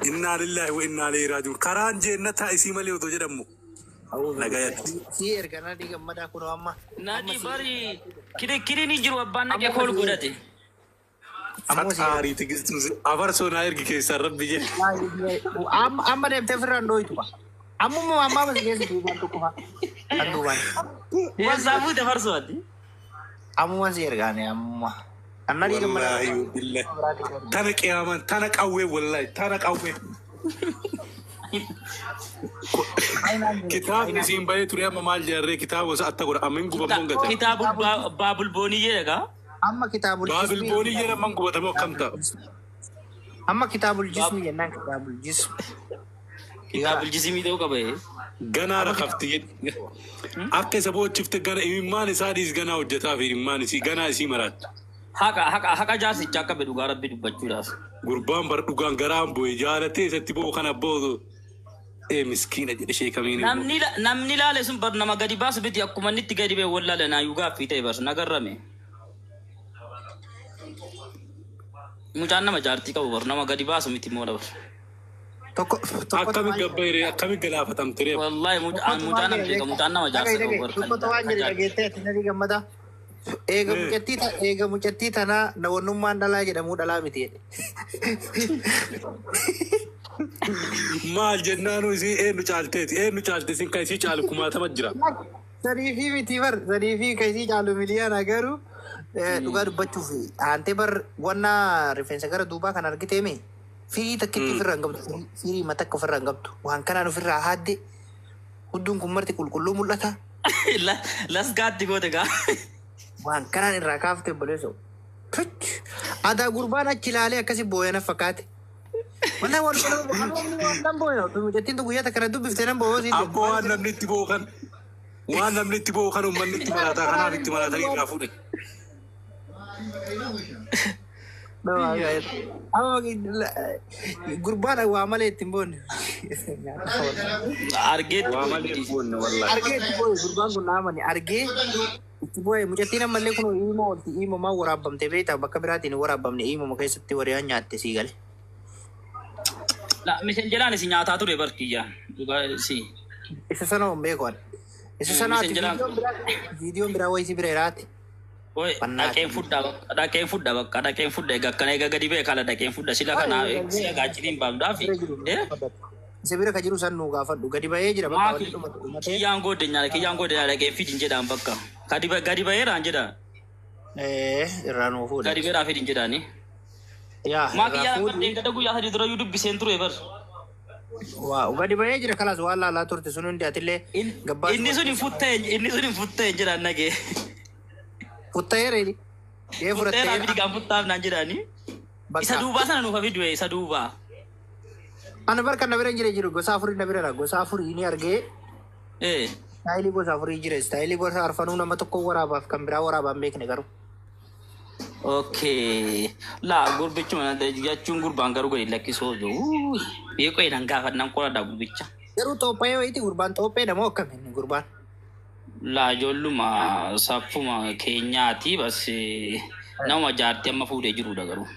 Inna lillahi wa inna ilaihi raji'un. Karaan jannata isii malee otoo jedhamu. Nagayatti. Si ergana di gammada kuno amma. Nadi bari kiri ni jiru abbaan naqee kool godhate. Fataarii tigistuun afarsoo naa ergi keessaa rabbi jedhe. Amma deemtee firraan dhooytu ba. Amma masi keessa duubaan tokko fa. Kan duubaan. Deemsaa fuute farsoo ati. Amma si ergaane amma. Anna di gammada. Tana qiyaaman tana qawwee wallahi tana qawwee. Kitaabni siin bahee ture amma maal jarree kitaaba gosa atta godha amin gubamuun gata. Kitaabul baabul boonii jedhaga. Amma kitaabul Baabil boonii jedha man gubatamoo akkam ta'a. Amma kitaabul jismi jennaan kitaabul jismi. Kitaabul jismii ta'uu qaba. Ganaa rakafti jedhe. Akka isa boochifte gana imimmaan isaa dhiis ganaa hojjetaa fi imimmaan isii ganaa isii maraatti. Haqa jaarsicha akka bedhu gaa rabbi dubbachuudhaaf. Gurbaan bar dhugaan garaan bu'e jaalatee isatti boo kana boo miskiina jedhe sheekamiin. Namni laale sun bar nama gadi baasu biti akkuma inni itti gadi bee wallaale naa yuugaa fi ta'e bar nagarrame. Mucaan nama jaartii qabu bar nama gadi baasu miti moo dabar. Akkamitti gabbayre akkamitti galaafatamte ree. Wallahi mucaan nama beeka mucaan nama jaartii qabu bar. Tokko waan jedhe dhageettee ati nadi gammada. Eega mucattii tanaa nawannummaan dhalaa jedhamuu dhalaa miti jedhe. Maal jennaanu isii eenyu caalteeti eenyu caalte isin kan isii caalu kumaatama jira. Sadiifii miti bar sadiifii kan isii caalu miliyaana garuu dhugaa dubbachuuf aantee bar wanna rifeensa gara duubaa kan argitee mee firii takkitti ofirraa hin qabdu firii matakka ofirraa hin qabdu waan kanaan ofirraa haadde hudduun kun marti qulqulluu mul'ata. Lasgaatti goote gaa. Waan kanaan irraa kaaftee boleessu. Aadaa gurbaan achi ilaalee akkasi booyana fakkaate. Wala waan booyana mucattiin tu guyyaa takka na dubbiftee nan booyoo siiti. Abboo waan namni itti bookan waan namni itti bookan uummanni itti malaataa kanaaf itti malaatanii irraa fuudhe. Gurbaan waa malee ittiin boonne. Argeetti waa malee ittiin boonne wallahi. Argeetti booye gurbaan kun naamani argee itti booye mucattiin ammallee kun hiima oolti hiimamaa waraabamte beektaa bakka biraatiin waraabamne hiimama keessatti wariyaan nyaatte sii gale. Miseen jedhaan isin nyaataa ture barkiyyaa dhugaa si. Isa sana on beekoon. Isa sanaati viidiyoon biraa wayisii bira jiraati. Dhaqeen fudhaa bakka dhaqeen fudhaa egaa akkana egaa gadi beekaa dhaqeen fudhaa sila kana sila gaachiriin baafnaafi. Isa bira ka jiru san nuu gaafadhu gadi bahee jira bakka kiyyaan goode nyaala dhaqeen fidin jedhaan bakka gadi baheeraan jedha. Irraa nuu fuudha. Gadi baheeraa fidin jedhaani. Maa kiyyaan gaddeen gada guyyaa sadii dura yoo dubbiseen ture bar. Waa gadi bahee jira kalaas waan laalaa turte sun hundi atillee gabbaa. Inni sun hin futtee jedhaan nagee. Futtayereeni. Futteeraa fi digaan futtaaf naan jedhaani. Isa duubaa sana nuuf hafi du'e isa duubaa. Ana barka na bira jiru gosa afurii na bira gosa afurii ni argee. Staayilii gosa afurii jira staayilii gosa arfanuu nama tokko waraabaaf kan biraa waraabaan beekne garuu. Okay. Laa gurbichuma jechuun gurbaan garuu gadi lakkisoo jiru. Beekoo jedhan gaafannaan qoradhaa gurbicha. Garuu Toophee wayiiti gurbaan Toophee namoo akkamiin gurbaan. Laa ijoolluma saffuma keenyaati bas nama jaartii amma fuudhee jirudha garuu.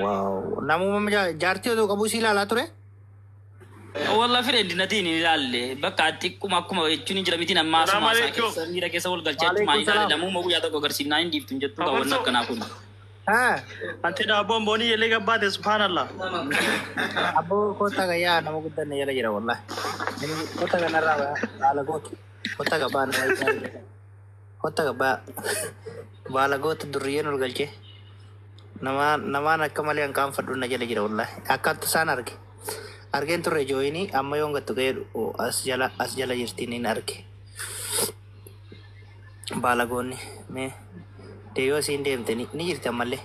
Waaw namuma jaartii otoo qabuu si ilaalaa ture? Walla firendi natiin ilaalle bakka xiqquma akkuma jechuun jira mitiin ammaa maasaa keessa miira keessa wal galcheetti maa ilaalle namuma guyyaa tokko agarsiifnaa hin dhiiftu jettu kaawwanna akkanaa kun. Anti daabboon boonii yelee gabbaate subhaanallah. Abboo koota gayyaa nama guddanne jala jira wallahi. Koota kanarraa baala gootu. Koota gabbaa koota gabbaa baala gootu durriyyeen ol galchee. Namaan akka malee hanqaan fadhuun na jala jira wallahi. Akkaatti isaan arge. Argeen turre jooyinii amma yoon gattu ga'ee as jala jirti ni arge. Baalagoonni mee deeyoo isiin deemte ni jirti ammallee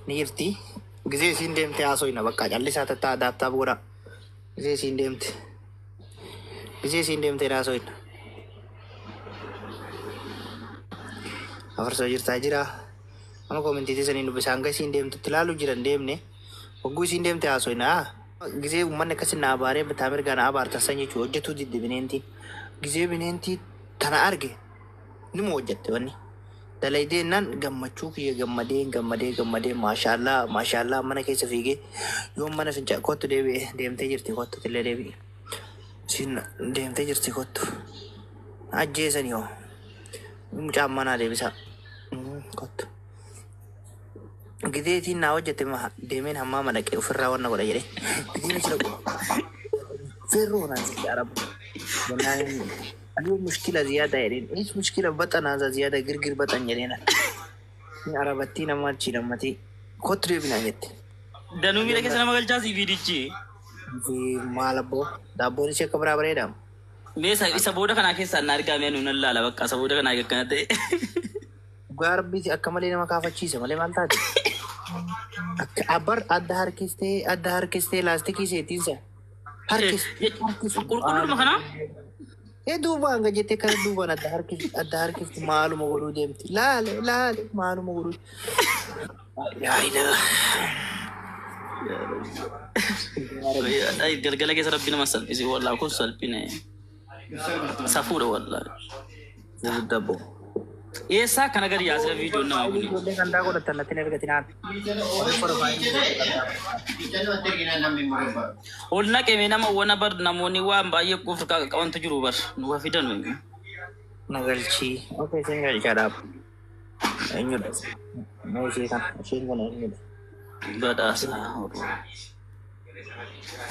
ni jirti. Gisee isiin deemte haasoyna bakka callisaa tattaa daaftaa bu'uura. Gisee isiin deemte haasoyna. Afarsoo jirtaa jira. Amma koomintiitii sanii nu bisaan ga isiin deemtutti ilaaluu jiran deemne. Hogguu isiin deemte haasoyna. Gisee uummanni akkasii na abaaree bitaa mirgaa na abaartan san jechuun hojjetuu didde bineentiin. Gisee bineentii tana arge ni mu hojjette wanni. Dalaydeennan gammachuu kiyya gammadee maashaallah mana keessa fiigee yoo mana finca kottu deemtee jirti kottu illee deebi'e. Sin deemtee jirti kottu. Ajjeesani yoo. Mucaan manaa deebisa. Kottu. Gideetiin naa hojjette deemeen hammaa madaqee ofirraa wanna godha jedhee. Gideetiin sila godha. Ferroo naan si araba. اليوم مشكلة زيادة يعني إيش مشكلة بطن هذا زيادة قرقر بطن جرينا عربتينا ما تشي لما تي كتري بنايت دانو ميرا كيسا نمغل جاسي في ديجي في مالبو دابو نشي كبرا بريدام ميسا إسا بودا كنا كيسا ناركا مينو نلا لبكا سا بودا كنا كنا دي غاربي أكمالي نما كافة چيسا مالي مالتا دي أبر أدهار كستي لاستيكي سيتين سا هر كس قرقر مخنا دوبا انگا جتے کر دوبا نا دہر کس معلوم غرو دیمتی لا معلوم غرو لا إله ay galgala keessa rabbi nama salphisi wallah kun salphine safuudha wallah dabbo eessaa kana gadi yaasira viidiyoo nama kuni ijoollee gandaa godhatan natti hin ergatinaan ol naqeme nama wana bar namoonni waan baay'ee kufur qabantu jiru bar nu fidan nagalchi okay sin galchadhaaf eenyudha meeshii kan isheen kun eenyudha badhaasa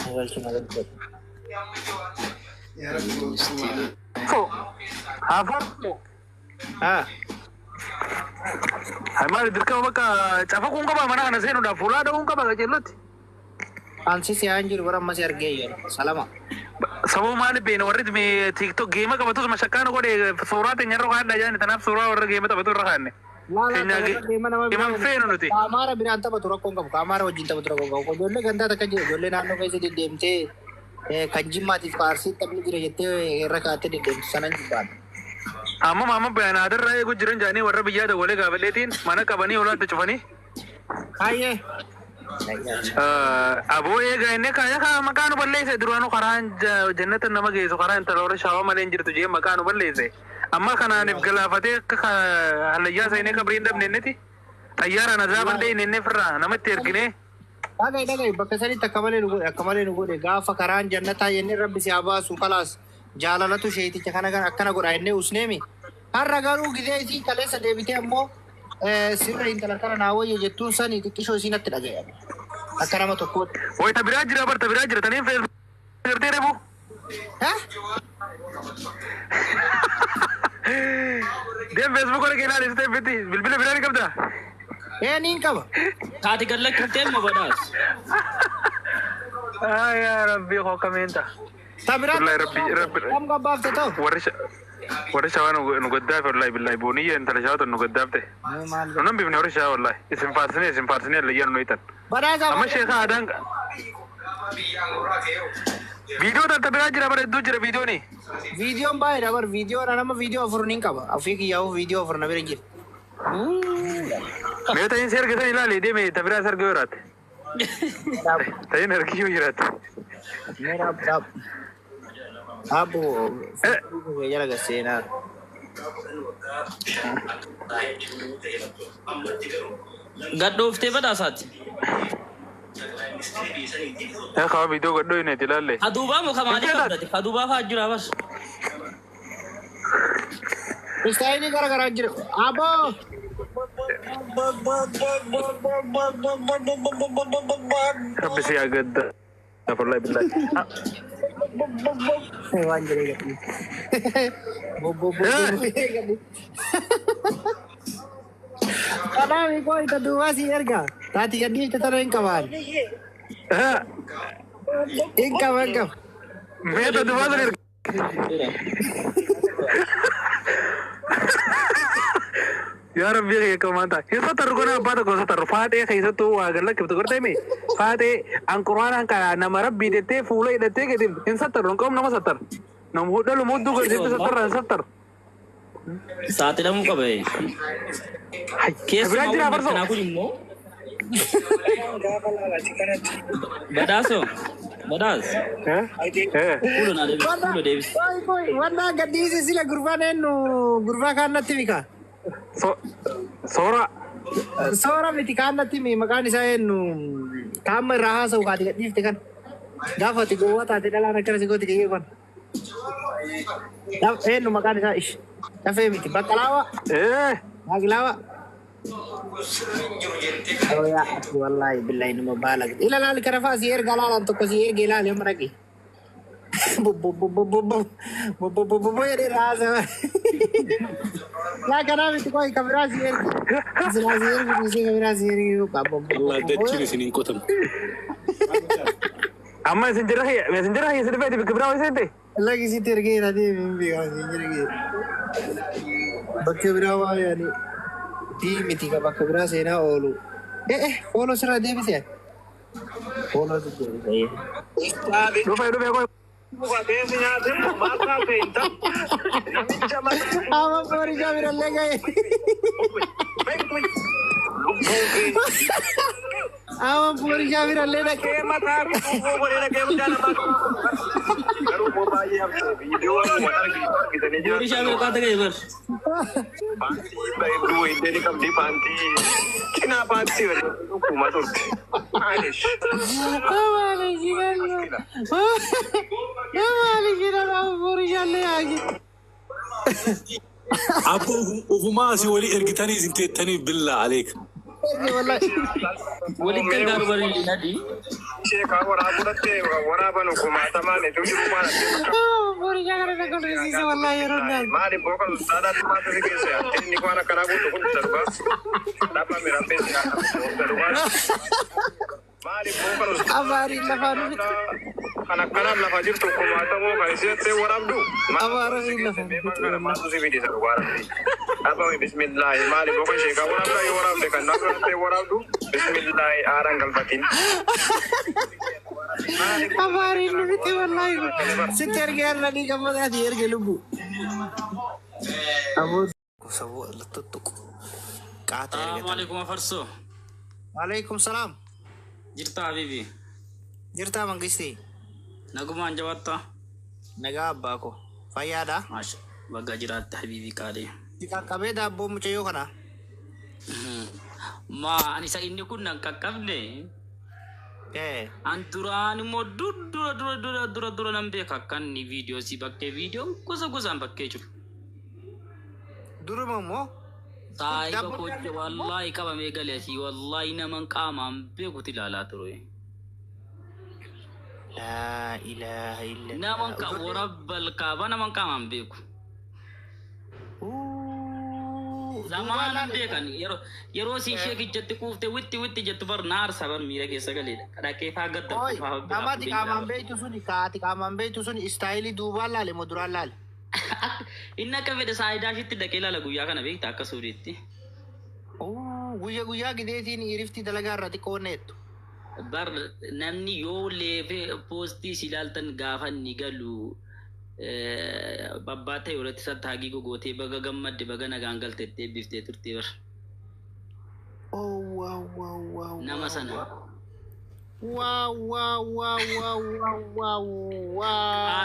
nagalchi nagalchi Hafarto. Mari dirka baka cafa kun kaba mana ana seno da fula da kun kaba ga jelloti. Ansi si anjir bara mas argeyo. Salama. Sabo mali bene warrid me TikTok game ka batus mashakano ko de surat nyarro kan da jani tanap sura war game ta batur rahanne. Imam feno nuti. Kamara binanta batur ko ngam kamara wajinta batur ko ko jolle ganda ta kaje jolle nanno kaise de demte kanjimati farsi tabli dire jette rakate de dem sanan jiban. Mama bayana adar raye ko jiran jani warra biya da wale ga baletin mana ka bani wala ta chufani. Haye. Abo e ga ne ka ya ka makanu balle sai durwano qaran jannatan namage so qaran talawra shawa malen jirtu je makanu balle sai amma kana ne galafate ka halayya sai ne kabrin dab ne neti ayyara na zaban dai ne firra na matergine dagai bakasari takamale nugo de gafa karan jannata yenne rabbi si abasu khalas jalalatu sheyti kana akkana goda enne usnemi harra garu gidezi kalesa debite ammo sirra intala kana nawoye jettu sani tikisho sinatti dagaya akkana ma tokko oy tabira jira tanin fe gerte rebu ha dem Facebook ko kena liste beti bilbil bilani kabda nin kaba kaati galla kirteen mo badaas ya rabbi ko kamenta tabira rabbi am gabafte to warisha wana nugaddaaf wallahi billahi boniya intala shawata nugaddaafte non bibne warisha wallahi isim farsine la yan noitan badaza amma sheekha adan video ta tabira jira bare du jira video ni video bay dabar video na nama video afur nin kaba afiki yaw video afur na bere jir me ta in serge sai lali de me tabira serge yorat tayi nerki yorat mera bab Abu, ya laga sena. gaddo ufte badaasaati ya ka video gaddo ne tilalle aduba mo kamali kabdati aduba fa jira bas Ustaini gara jir. Abo. rabbi si agadda wallahi billahi Wanjere gati. Bobo. Kana mi ko ita dua si erga. Tati gadi ita taro ingkawan. Ingkawan. me ta duwa ne ya rabbi ya kamanta yasa targona bata ko satar fate kai sato wa galla ke to gorte me fate an qur'an ka na marabbi de te fulai de te ke din in satar ron kom na satar na mudalu muddu ko de satar saati lamu qabe keessa ma ku dimmo badaas kulo na de Wanda gadi sila gurba nenu gurba kan nativika. so Sora. Soora miti kaannatti mi maqaan isaa eenyu kaamma irraa haasa'u kaati gadhiifte kan gaafa ati gowwaa taate dhalaan akkana si gooti kiyyee kun eenyu maqaan isaa ish dafee miti baqqalaawa baaqilaawa wallahi billahi nama baalag ila laali kana faa si erga laalaan tokko si erge ilaali amma dhaqi jedhee haasa'u لا كلام تقول كاميرا زير زير بيجي كاميرا زير والله دتشيني سنين كتم أما سنجرة هي سنبتي بكبرى وسنتي لا كيسي ترجع هذه من بيجا سنجرة بكبرى يعني دي متى كبكبرى سينا أولو فولو سرا دي بس فولو تجري دو Ama pori kamera le gay. Ama pori kamera le na ke matar ko pori na ke mujana ma. Garu mo ba ye am video mo tar ki kitne pori kamera ka de bar banti ba du inde ni kam di banti kina banti wala ko ma turte alish أبو وفماسي ولي إرجتاني زنتني بالله عليك. ولي كان دار بري نادي. شيخ ورا بنو كما تمانه تجرو ما. بوري جاكر نقول رزيز والله يرون. ما دي بوكل سادا ما تري كيسه. تني كوانا كنا بقول تقول تربا. دابا ميرا بيسنا. ما دي بوكل. أباري لفانو. أنا كلام لفاجر تكوما تمو كايسة تورابدو. أباري لفانو. ما تزي بدي سروارا. أبا بسم الله ما دي بوكل شيخ ورابدا يورابد كنا تورابدو. بسم الله أرانغال فاتين. أباري لفتي والله. ستير غير لدي كم ذا دير قلبو. أبو سبوا لتطق. كاتر. السلام عليكم فرسو. وعليكم السلام. جرتا حبيبي. جرتا منغستي. نغمان جواتا. نغا باكو. فيادا. ماشي. بغا جرات حبيبي كالي. Jika kami dah bom cayo kana. Ma ani sa inni kun nang kakabne. Anturani mo dura nambe kakkan ni video si bakke video kusa bakke chu. Duru mo? Tai ko wallahi kaba me gale si wallahi naman kama ambe kutilala turoy. La ilaha illa. Naman ka warabbal kaba naman kama ambe ku. Zaman bekan yero si sheki jatti kufte witti jattu bar nar sabar mira ke sagale kada ke fagat da fa namati kamambe tu suni kaati kamambe tu suni style duba lale modura lale inna ka vede saida shitti da kela la guya kana bekta ka suritti guya gideti ni irifti dalaga rati konetu bar namni yo leve posti silaltan gafan ni galu babbate urati satagi go gote baga gammadde baga nagangal tette bifte turti bar wow nama sana wow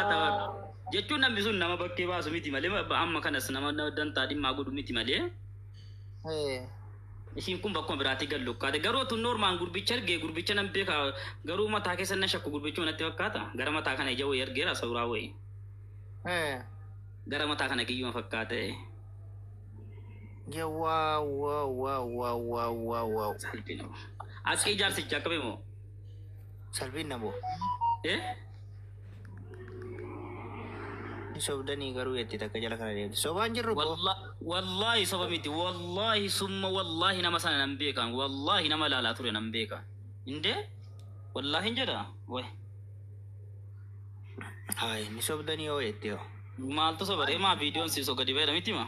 tabar jechu nambi sun nama bakke basu miti male amma kana nama dan tadi magudu miti male isin kun bakko birati gallo kade garo tu normal gurbichar ge gurbicha nambe ka garu mata ke sanna shakku gurbicho natti wakata gara mata kana jawo yergera sawrawe gara mata kana kiyyuma fakkaate ya wow salbino aski jar si chakabe mo salbina bo sobdani garu yetti takajala kana de soban jirro wallahi sabamiti wallahi summa wallahi nama sana nambe kan wallahi nama lala ture nambe kan inde wallahi njada we hai ni sobdani o yetti o mal to sabare ma video si so gadi vera mitima